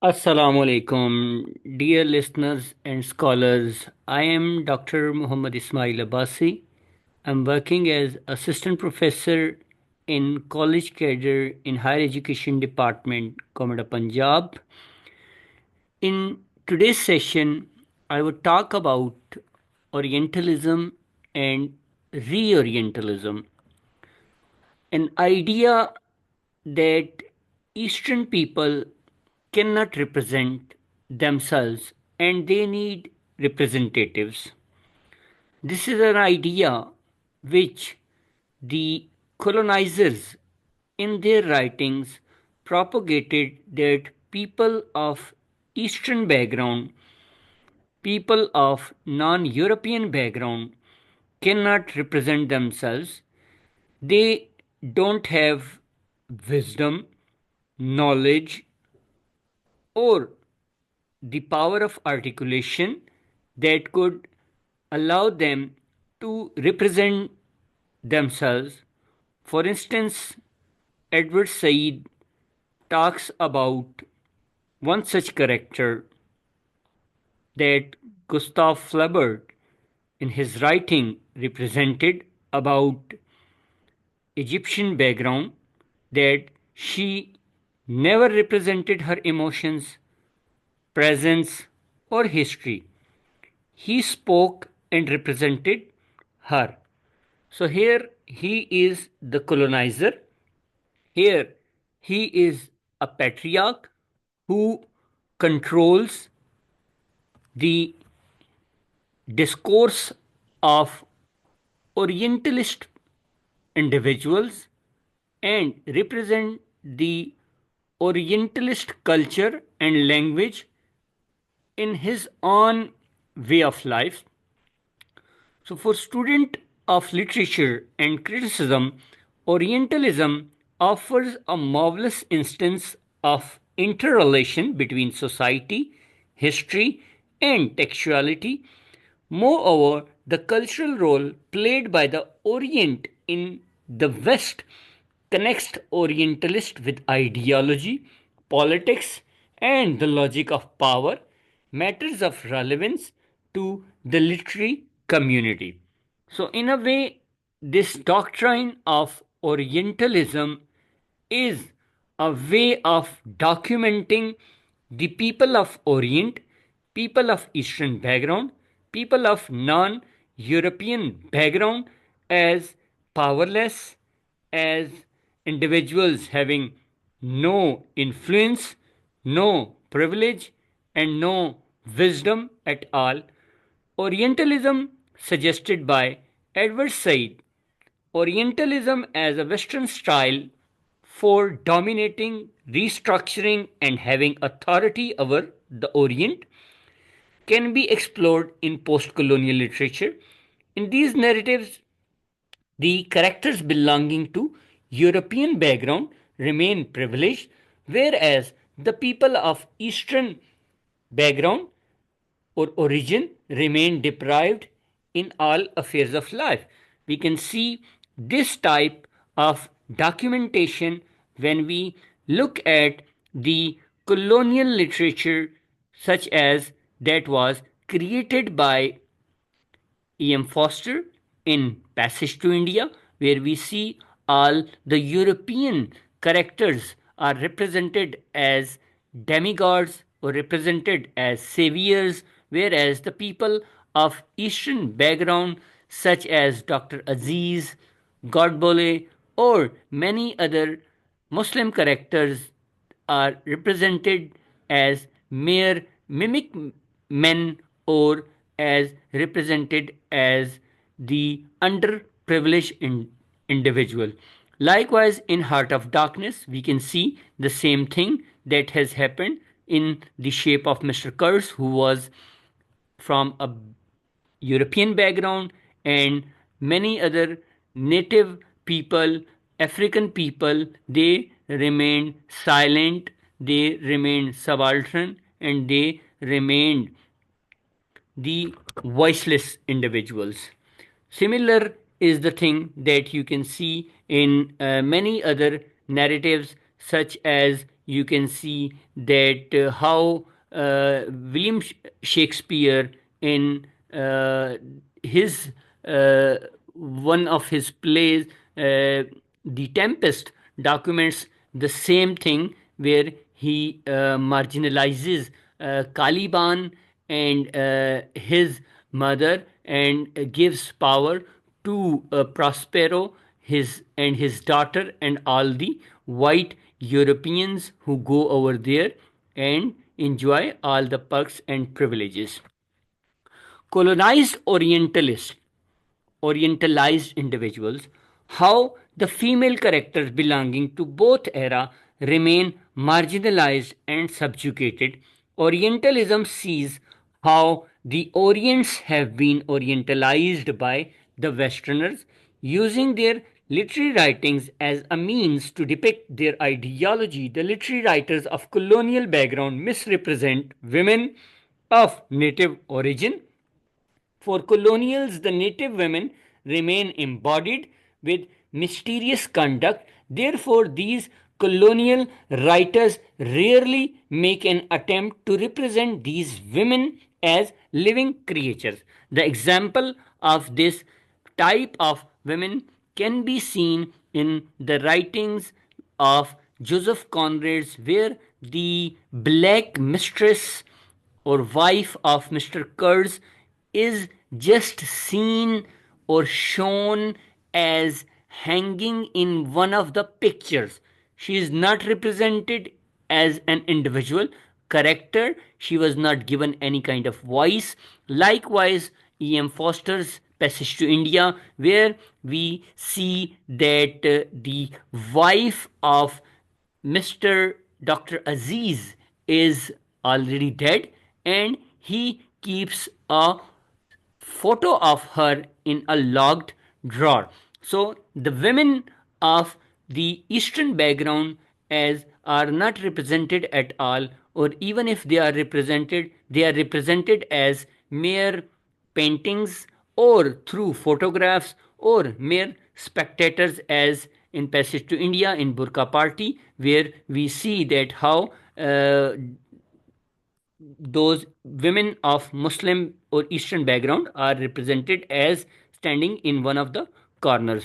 Assalamu alaikum, dear listeners and scholars. I am Dr. Muhammad Ismail Abbasi. I'm working as assistant professor in college cadre in higher education department, Comida Punjab. In today's session, I would talk about Orientalism and Reorientalism, an idea that Eastern people cannot represent themselves and they need representatives. This is an idea which the colonizers in their writings propagated that people of Eastern background, people of non European background cannot represent themselves. They don't have wisdom, knowledge, or the power of articulation that could allow them to represent themselves. For instance, Edward Said talks about one such character that Gustav Flaubert in his writing represented about Egyptian background, that she never represented her emotions, presence, or history. He spoke and represented her. So here he is the colonizer. Here he is a patriarch who controls the discourse of Orientalist individuals and represent the Orientalist culture and language in his own way of life. So, for student of literature and criticism, Orientalism offers a marvelous instance of interrelation between society, history, and textuality. Moreover, the cultural role played by the Orient in the West connects Orientalist with ideology, politics, and the logic of power, matters of relevance to the literary community. So, in a way, this doctrine of Orientalism is a way of documenting the people of Orient, people of Eastern background, people of non European background as powerless, as individuals having no influence, no privilege, and no wisdom at all. Orientalism, suggested by Edward Said, Orientalism as a Western style for dominating, restructuring, and having authority over the Orient, can be explored in post colonial literature. In these narratives, the characters belonging to European background remain privileged, whereas the people of Eastern background or origin remain deprived in all affairs of life. We can see this type of documentation when we look at the colonial literature, such as that was created by E.M. Foster in Passage to India, where we see all the European characters are represented as demigods or represented as saviors, whereas the people of Eastern background, such as Dr. Aziz, Godbole, or many other Muslim characters, are represented as mere mimic men or as represented as the underprivileged individual. Likewise, in Heart of Darkness, we can see the same thing that has happened in the shape of Mr. Kurz, who was from a European background, and many other native people, African people, they remained silent, they remained subaltern, and they remained the voiceless individuals. Similar is the thing that you can see in many other narratives, such as you can see that how William Shakespeare in his one of his plays, The Tempest, documents the same thing where he marginalizes Caliban and his mother and gives power to Prospero, his daughter, and all the white Europeans who go over there and enjoy all the perks and privileges. Colonized Orientalized individuals, how the female characters belonging to both era remain marginalized and subjugated. Orientalism sees how the Orients have been Orientalized by the Westerners, using their literary writings as a means to depict their ideology. The literary writers of colonial background misrepresent women of native origin. For colonials, the native women remain embodied with mysterious conduct. Therefore, these colonial writers rarely make an attempt to represent these women as living creatures. The example of this type of women can be seen in the writings of Joseph Conrad, where the black mistress or wife of Mr. Kurz is just seen or shown as hanging in one of the pictures. She is not represented as an individual character. She was not given any kind of voice. Likewise, E.M. Foster's Passage to India, where we see that the wife of Mr. Dr. Aziz is already dead, and he keeps a photo of her in a locked drawer. So the women of the Eastern background as are not represented at all, or even if they are represented as mere paintings or through photographs or mere spectators, as in Passage to India in Burqa Party, where we see that how those women of Muslim or Eastern background are represented as standing in one of the corners.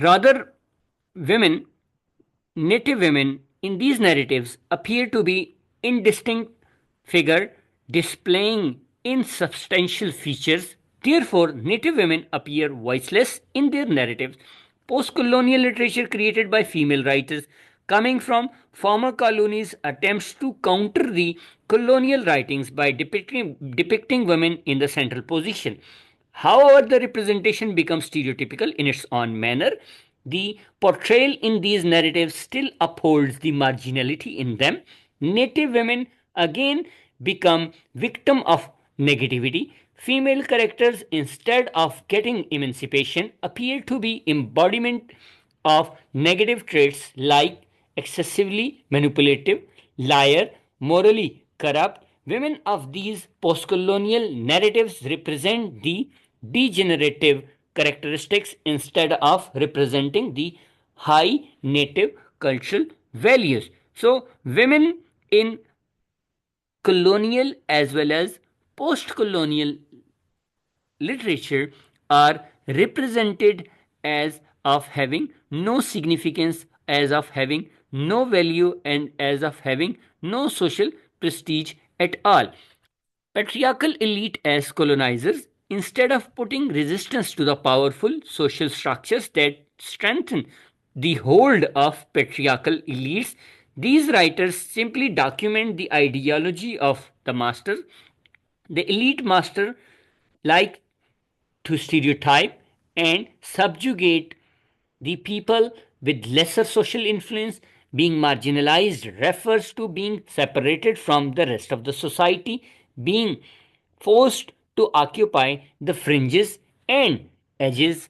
Rather, women, native women in these narratives appear to be indistinct figure displaying insubstantial features. Therefore, native women appear voiceless in their narratives. Post-colonial literature created by female writers coming from former colonies attempts to counter the colonial writings by depicting women in the central position. However, the representation becomes stereotypical in its own manner. The portrayal in these narratives still upholds the marginality in them. Native women again become victim of negativity. Female characters, instead of getting emancipation, appear to be embodiment of negative traits like excessively manipulative, liar, morally corrupt. Women of these post-colonial narratives represent the degenerative characteristics instead of representing the high native cultural values. So, women in colonial as well as post-colonial literature are represented as of having no significance, as of having no value, and as of having no social prestige at all. Patriarchal elite as colonizers, instead of putting resistance to the powerful social structures that strengthen the hold of patriarchal elites, these writers simply document the ideology of the master. The elite master like to stereotype and subjugate the people with lesser social influence. Being marginalized refers to being separated from the rest of the society, being forced to occupy the fringes and edges.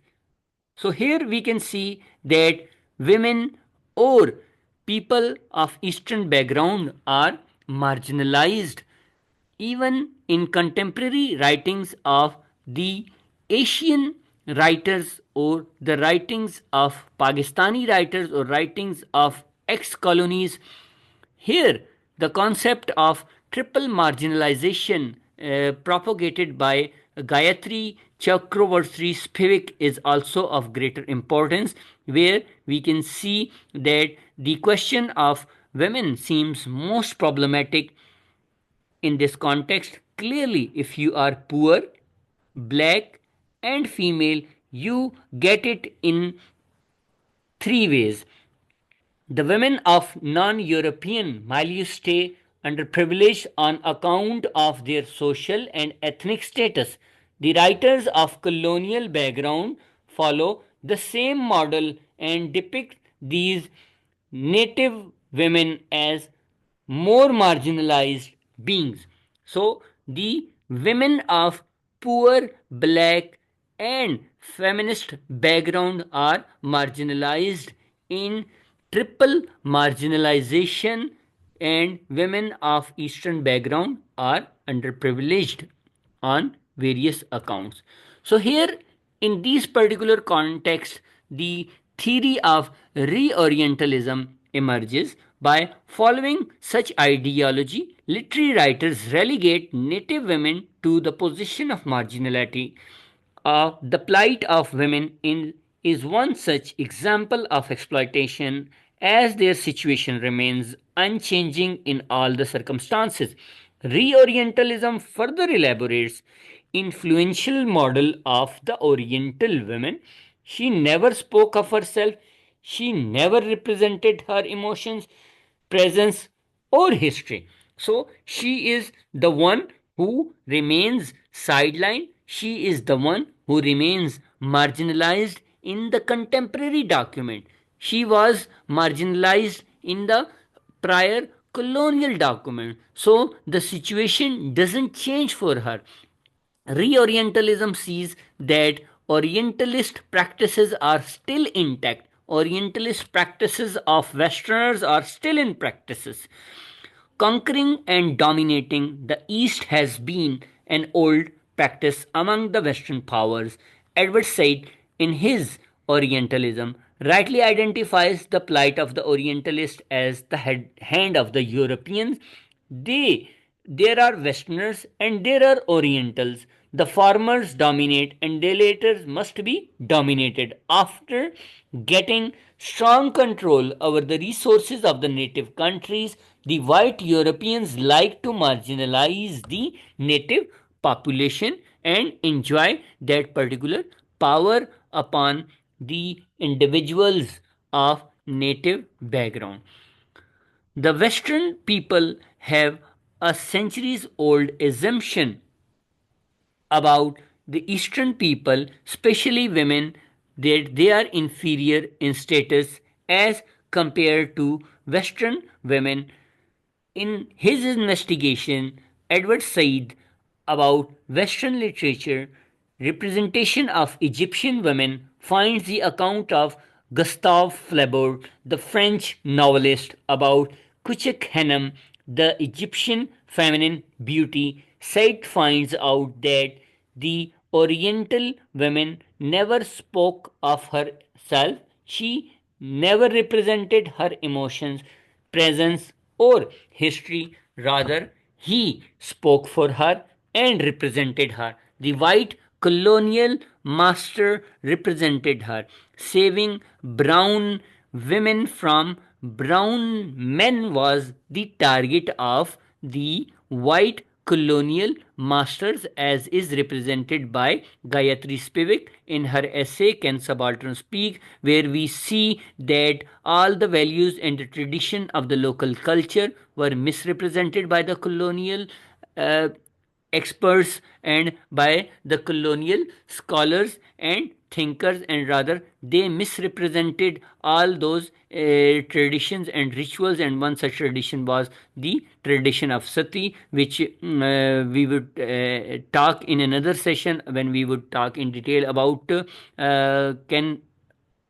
So, here we can see that women or people of Eastern background are marginalized even in contemporary writings of the Asian writers or the writings of Pakistani writers or writings of ex-colonies. Here, the concept of triple marginalization propagated by Gayatri Chakravarti Spivak is also of greater importance, where we can see that the question of women seems most problematic in this context. Clearly, if you are poor, black, and female, you get it in three ways. The women of non-European milieu stay underprivileged on account of their social and ethnic status. The writers of colonial background follow the same model and depict these native women as more marginalized beings. So, the women of poor, black, and feminist background are marginalized in triple marginalization, and women of Eastern background are underprivileged on various accounts. So, here in these particular contexts, the theory of reorientalism emerges. By following such ideology, literary writers relegate native women to the position of marginality. The plight of women is one such example of exploitation, as their situation remains unchanging in all the circumstances. Reorientalism further elaborates influential model of the Oriental woman. She never spoke of herself, she never represented her emotions, presence, or history. So she is the one who remains sidelined. She is the one who remains marginalized in the contemporary document. She was marginalized in the prior colonial document. So the situation doesn't change for her. Reorientalism sees that Orientalist practices are still intact. Orientalist practices of Westerners are still in practices. Conquering and dominating the East has been an old practice among the Western powers. Edward Said, in his Orientalism, rightly identifies the plight of the Orientalist as the hand of the Europeans. There are Westerners and there are Orientals. The formers dominate and the latter must be dominated. After getting strong control over the resources of the native countries, the white Europeans like to marginalize the native population and enjoy that particular power upon the individuals of native background. The Western people have a centuries old assumption about the Eastern people, especially women, that they are inferior in status as compared to Western women. In his investigation, Edward Said about Western literature, representation of Egyptian women finds the account of Gustave Flaubert, the French novelist, about Kuchak Hanem, the Egyptian feminine beauty. Said finds out that the Oriental women never spoke of herself. She never represented her emotions, presence, or history. Rather, he spoke for her and represented her. The white colonial master represented her, saving brown women from brown men was the target of the white colonial masters, as is represented by Gayatri Spivak in her essay Can Subalterns Speak, where we see that all the values and the tradition of the local culture were misrepresented by the colonial uh, experts and by the colonial scholars and thinkers, and rather they misrepresented all those traditions and rituals. And one such tradition was the tradition of sati, which we would talk in another session when we would talk in detail about can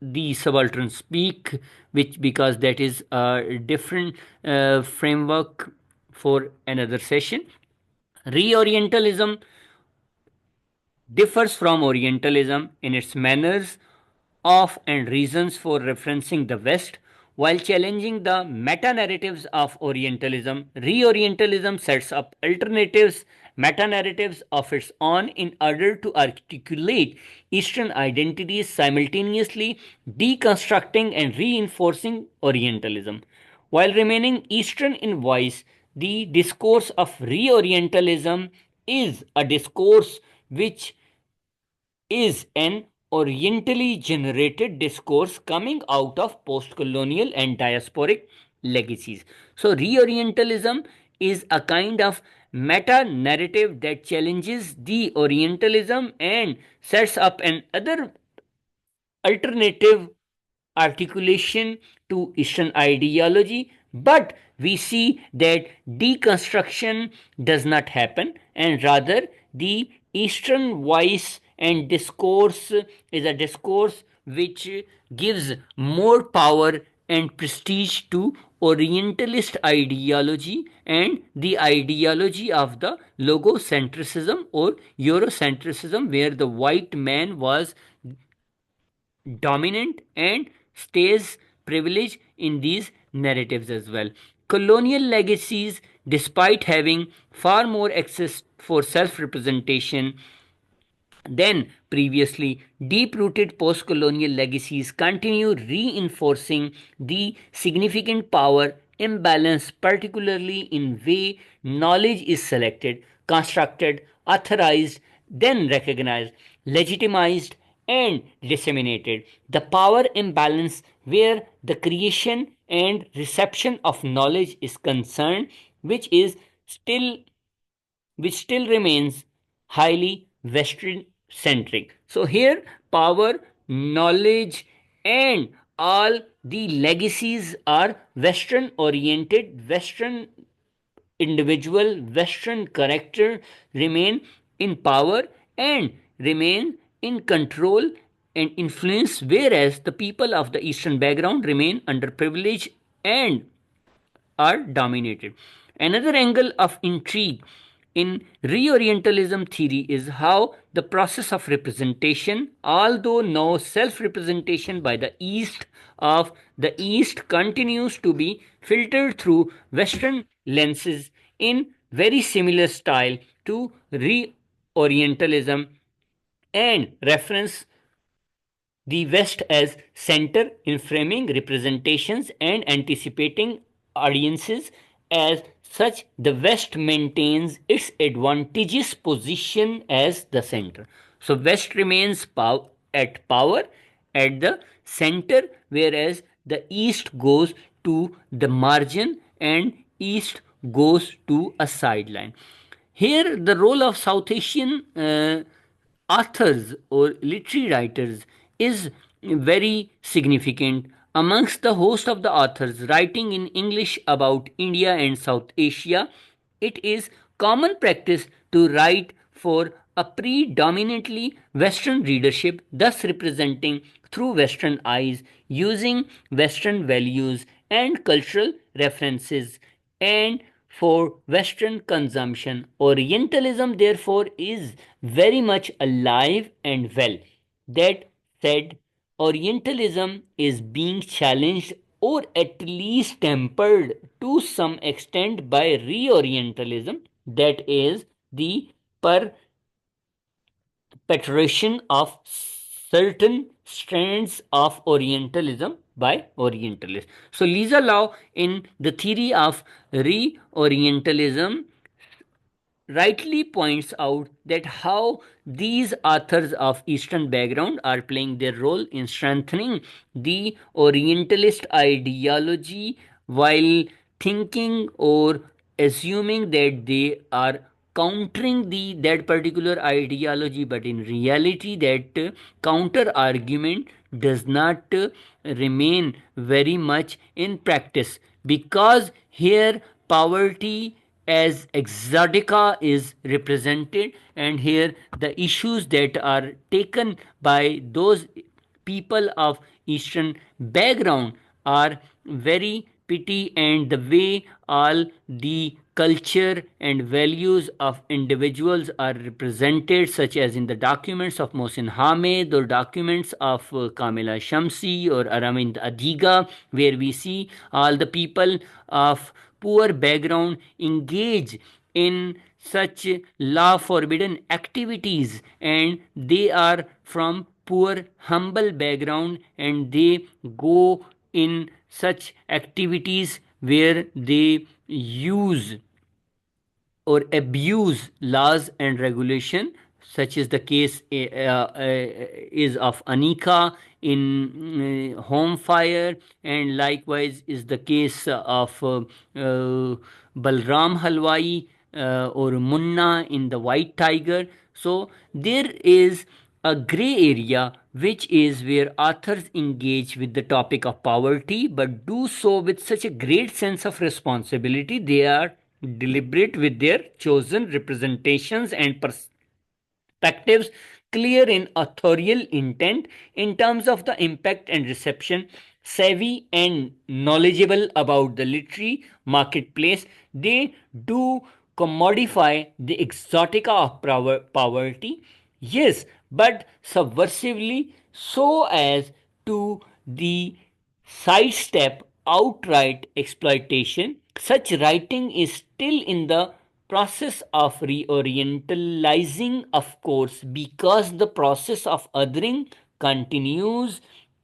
the subaltern speak, which because that is a different framework for another session. Reorientalism differs from Orientalism in its manners of and reasons for referencing the West. While challenging the meta narratives of Orientalism, Reorientalism sets up alternatives, meta narratives of its own in order to articulate Eastern identities, simultaneously deconstructing and reinforcing Orientalism. While remaining Eastern in voice, the discourse of Reorientalism is a discourse which is an orientally generated discourse coming out of post-colonial and diasporic legacies. So reorientalism is a kind of meta narrative that challenges the orientalism and sets up an other alternative articulation to Eastern ideology, but we see that deconstruction does not happen, and rather the Eastern voice and discourse is a discourse which gives more power and prestige to Orientalist ideology and the ideology of the logocentrism or Eurocentrism, where the white man was dominant and stays privileged in these narratives as well. Colonial legacies, despite having far more access for self representation than previously, deep rooted post colonial legacies continue reinforcing the significant power imbalance, particularly in way knowledge is selected, constructed, authorized, then recognized, legitimized, and disseminated. The power imbalance where the creation and reception of knowledge is concerned, which is still which still remains highly Western centric. So, here power, knowledge, and all the legacies are Western oriented, Western individual, Western character remain in power and remain in control and influence, whereas the people of the Eastern background remain underprivileged and are dominated. Another angle of intrigue in reorientalism theory is how the process of representation, although no self representation by the East continues to be filtered through Western lenses in very similar style to reorientalism and reference the West as center in framing representations and anticipating audiences. As such, the West maintains its advantageous position as the center. So, West remains at power at the center, whereas the East goes to the margin and East goes to a sideline. Here, the role of South Asian authors or literary writers is very significant. Amongst the host of the authors writing in English about India and South Asia, it is common practice to write for a predominantly Western readership, thus representing through Western eyes, using Western values and cultural references, and for Western consumption. Orientalism, therefore, is very much alive and well. That said, Orientalism is being challenged or at least tempered to some extent by Reorientalism, that is, the perpetration of certain strands of Orientalism by Orientalists. So, Lisa Lau, in the theory of Reorientalism, rightly points out that how these authors of Eastern background are playing their role in strengthening the Orientalist ideology while thinking or assuming that they are countering that particular ideology, but in reality that counter argument does not remain very much in practice, because here poverty as exotica is represented, and here the issues that are taken by those people of Eastern background are very pity, and the way all the culture and values of individuals are represented, such as in the documents of Mohsin Hamid or documents of Kamila Shamsi or Aravind Adiga, where we see all the people of poor background engage in such law forbidden activities, and they are from poor humble background, and they go in such activities where they use or abuse laws and regulation, such as the case is of Anika in Home Fire, and likewise is the case of Balram Halwai or Munna in the White Tiger. So there is a gray area, which is where authors engage with the topic of poverty, but do so with such a great sense of responsibility. They are deliberate with their chosen representations and perspectives, clear in authorial intent in terms of the impact and reception, savvy and knowledgeable about the literary marketplace. They do commodify the exotica of poverty, yes, but subversively, so as to the sidestep outright exploitation. Such writing is still in the process of reorientalizing, of course, because the process of othering continues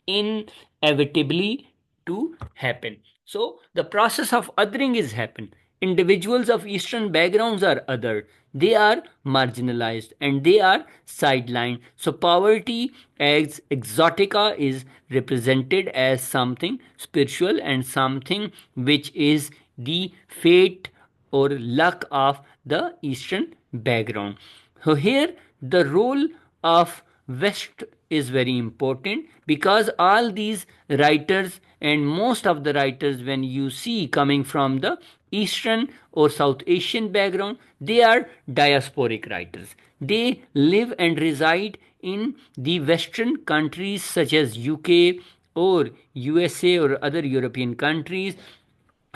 inevitably to happen. So the process of othering is happen. Individuals of Eastern backgrounds are other. They are marginalized and they are sidelined. So poverty as exotica is represented as something spiritual and something which is the fate or luck of the Eastern background. So here the role of West is very important, because all these writers and most of the writers, when you see coming from the Eastern or South Asian background, they are diasporic writers. They live and reside in the Western countries such as UK or USA or other European countries.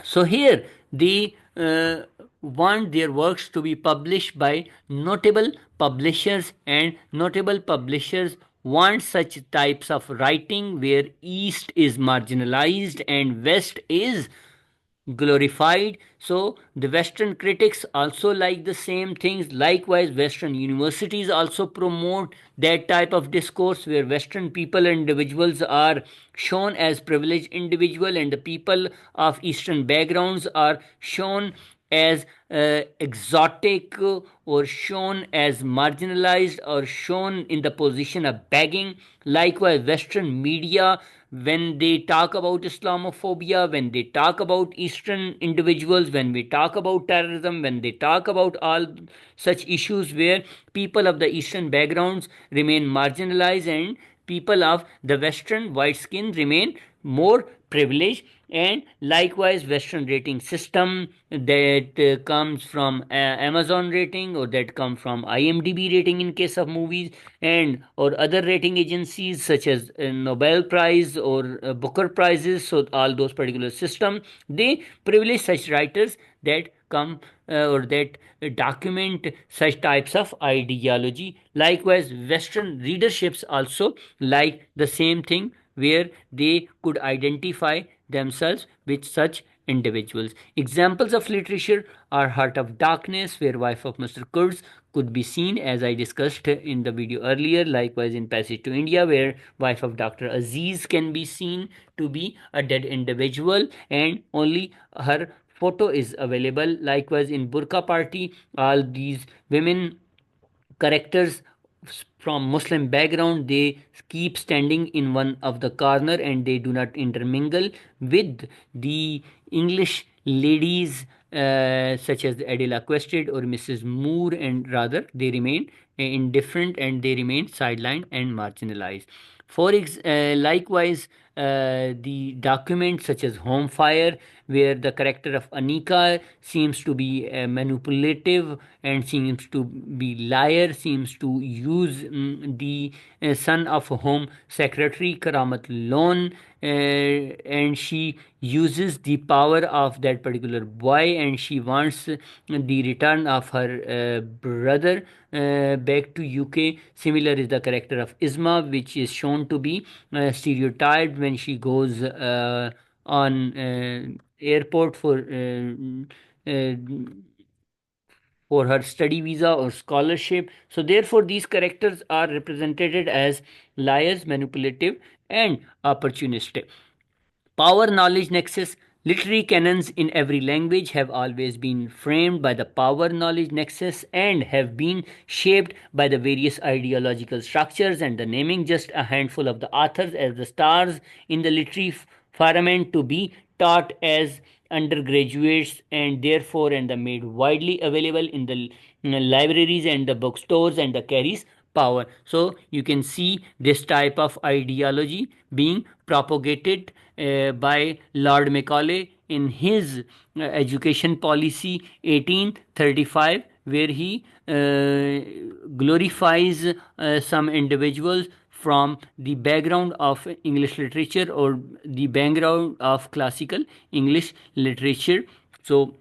So here they want their works to be published by notable publishers, and notable publishers want such types of writing where East is marginalized and West is glorified. So the Western critics also like the same things. Likewise, Western universities also promote that type of discourse where Western people and individuals are shown as privileged individual, and the people of Eastern backgrounds are shown as exotic or shown as marginalized or shown in the position of begging. Likewise, Western media, when they talk about Islamophobia, when they talk about Eastern individuals, when we talk about terrorism, when they talk about all such issues where people of the Eastern backgrounds remain marginalized and people of the Western white skin remain more privileged. And likewise, Western rating system that comes from Amazon rating, or that come from IMDb rating in case of movies, and or other rating agencies such as Nobel Prize or Booker Prizes. So all those particular system, they privilege such writers that come or that document such types of ideology. Likewise, Western readerships also like the same thing, where they could identify themselves with such individuals. Examples of literature are Heart of Darkness, where wife of Mr. Kurz could be seen, as I discussed in the video earlier. Likewise, in Passage to India, where wife of Dr. Aziz can be seen to be a dead individual and only her photo is available. Likewise, in Burqa Party, all these women characters from Muslim background, they keep standing in one of the corner and they do not intermingle with the English ladies such as Adela Quested or Mrs. Moore, and rather they remain indifferent and they remain sidelined and marginalized. Likewise, the documents such as Home Fire, where the character of Anika seems to be manipulative and seems to be liar, seems to use the son of Home Secretary Karamat Lon, and she uses the power of that particular boy, and she wants the return of her brother back to UK. Similar is the character of Isma, which is shown to be stereotyped when she goes on airport uh, for her study visa or scholarship. So therefore these characters are represented as liars, manipulative, and opportunistic. Power knowledge nexus. Literary canons in every language have always been framed by the power knowledge nexus and have been shaped by the various ideological structures and the naming just a handful of the authors as the stars in the literary firmament to be taught as undergraduates and therefore and the made widely available in the libraries and the bookstores and the carries power. So you can see this type of ideology being propagated by Lord Macaulay in his education policy 1835, where he glorifies some individuals from the background of English literature or the background of classical English literature. So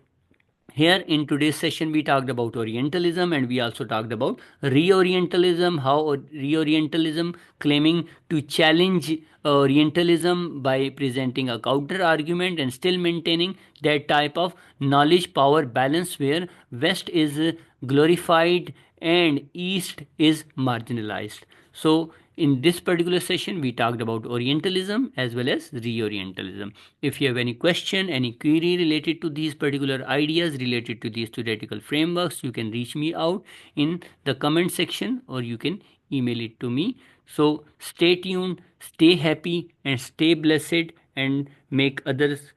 here in today's session, we talked about Orientalism and we also talked about Reorientalism, how Reorientalism claiming to challenge Orientalism by presenting a counter argument and still maintaining that type of knowledge power balance where West is glorified and East is marginalized. So in this particular session, we talked about Orientalism as well as Reorientalism. If you have any question, any query related to these particular ideas, related to these theoretical frameworks, you can reach me out in the comment section or you can email it to me. So stay tuned, stay happy, and stay blessed, and make others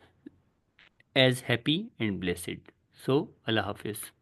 as happy and blessed. So, Allah Hafiz.